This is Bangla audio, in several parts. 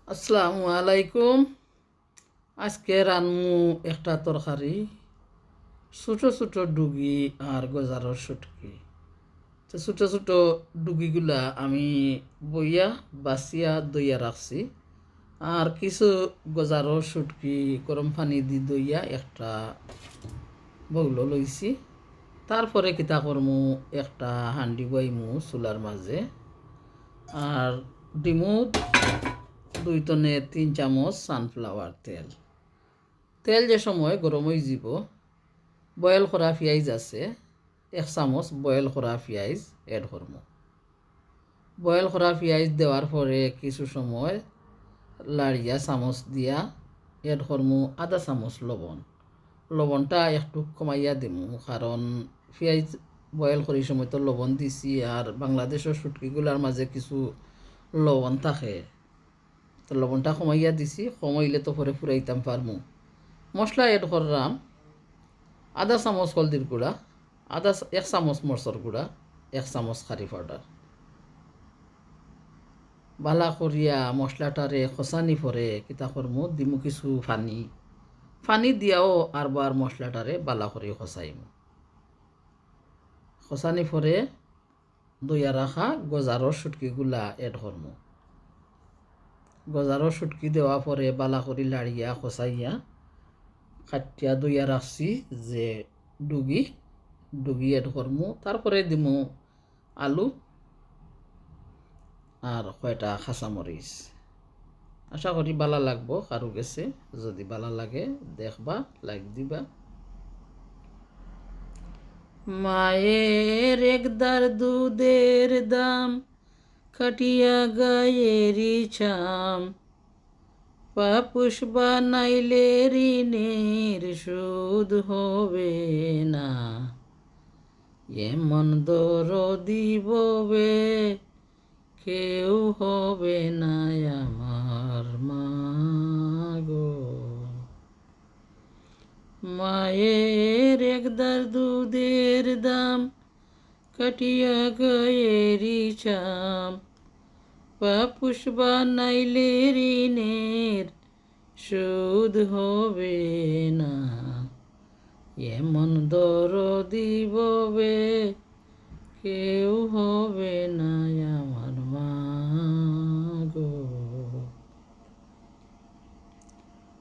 আসসালামু আলাইকুম। আজকে রানমু একটা তরকারি, ছোট ছোট ডুগি আর গজারর শুটকি। তো ছোট ছোট ডুগিগুলা আমি বইয়া বাছিয়া দইয়া রাখছি, আর কিছু গজারর শুটকি গরম পানি দি দইয়া একটা বউল লইছি। তারপরে কিতা করমু, একটা হান্ডি বইমু চুলার মাঝে, আর দিমু 2 থেকে 3 চামচ সানফ্লাওয়ার তেল। তেল যে সময় গরম হয়ে যাব, বয়েল করা পেঁয়াজ আছে 1 চামচ, বয়েল করা পেঁয়াজ এড করব। বয়েল করা পেঁয়াজ দেওয়ার পরে কিছু সময় লাড়িয়া চামচ দিয়া এড করমু আধা 1 চামচ লবণ। লবণটা একটু কমাইয়া দিমু, কারণ পেঁয়াজ বয়েল করি সময় তো লবণ দিছি, আর বাংলাদেশের শুটকিগুলার মাঝে কিছু লবণ থাকে, তো লবণটা কমাইয়া দিছি। কমাইলে তো পরে ফুরাইতাম পারমু। মশলা এড করলাম আধা 1 চামচ হলদির গুঁড়া, 1 চামচ মরচর গুঁড়া, 1 চামচ কারি পাউডার। বালা করিয়া মশলাটারে খসানি পরে কিতা করমু, দিমু কিছু পানি। পানি দিয়াও আরবার মশলাটারে বালা করে খসাইমু। খসানি পরে দইয়া রাখা গজারর শুটকিগুলা এড করমু। গজারর শুটকি দেওয়া পরে বালা করে লাড়িয়া খসাইয়া কাটিয়া দইয়া রাখছি যে ডুগি ডুগি এড করমু। তারপরে দিমু আলু আর কয়টা কাঁচামরিচ। আশা করি বালা লাগবো কারো গেছে, যদি বালা লাগে দেখবা, লাইক দিবা। মায়ের একদার দুধের দাম, খাটিয়া গায়েরি ছাম, পাপুষ বানাইলে ঋণের সুদ হবে না, এমন দরদি ববে কেউ হবে না আমার মা গো। মায়ের একদার দুধের দাম, কাটিয়া গায়েরি ছাম, পাপুষ বানাইলে ঋণের সুদ হবে না, এমন দরদি ববে কেউ হবে না আমার মা গো।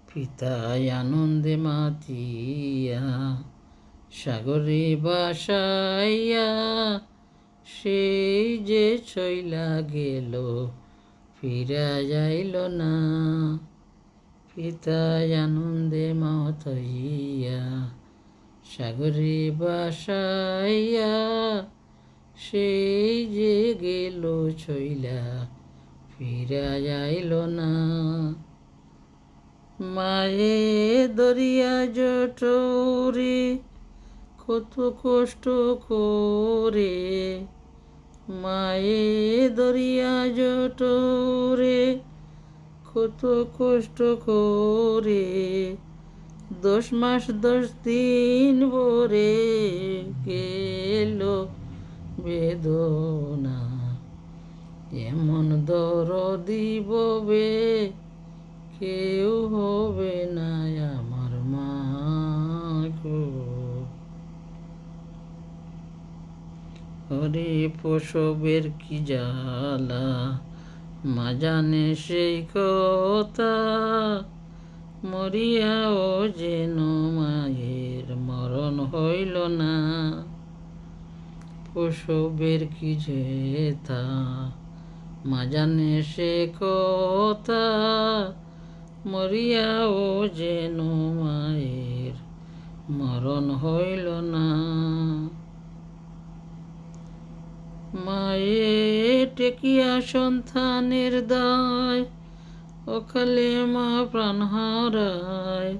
পিতায় আনন্দে মাতিয়া সাগরে বাসাইয়া, সেই যে চইলা গেল ফিরা যাইল না। পিতায় আনন্দে মাতিয়া সাগরে বাসাইয়া, সেই যে গেল চইলা ফিরা যাইল না। মায়ে দরিয়া জটরে কত কষ্ট করে, মায়ে দরিয়া জটরে কত কষ্ট করে, 10 মাস 10 দিন ভরে গেল বেদনা, এমন দরদি ববে কেউ হবে না আমার মা গো। হরে প্রসবের কি জ্বালা, মা জানে সেই কথা, মরিয়াও যেন মায়ের মরণ হইল না। প্রসবের কি যেতা, মা জানে সে কথা, মরিয়াও যেন মায়ের মরণ হইল না। মায়ে টেকিয়া সন্তানের দায়, অকালে মা প্রাণ হারায়।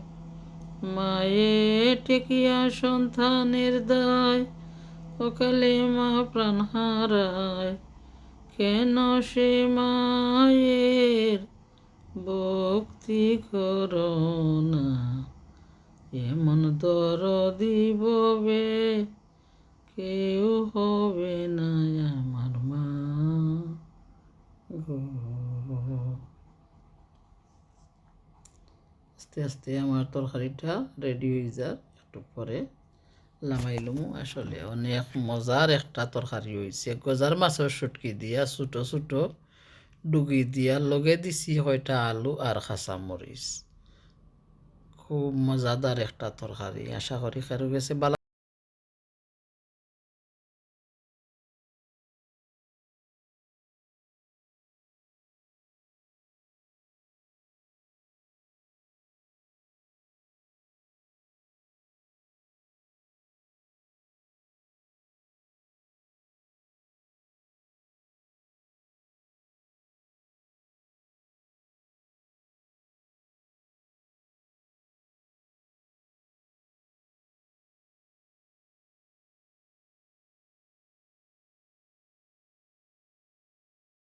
মায়ে টেকিয়া সন্তানের দায়, অকালে মা প্রাণ হারায়। কেন সে মায়ের ভক্তি করো না, এমন দরদি ববে কেউ হবে না আমার মা গো। আস্তে আস্তে আমার তরকারিটা রেডি হয়ে যায়, একটু পরে লামাইলুম। আসলে অনেক মজার একটা তরকারি হয়েছে, গজার মাছের শুটকি দিয়া ছোটো ছোটো ডুগি দিয়া লগে দিছি কয়টা আলু আর কাঁচামরিচ। খুব মজাদার একটা তরকারি, আশা করি কারো গেছে ভালো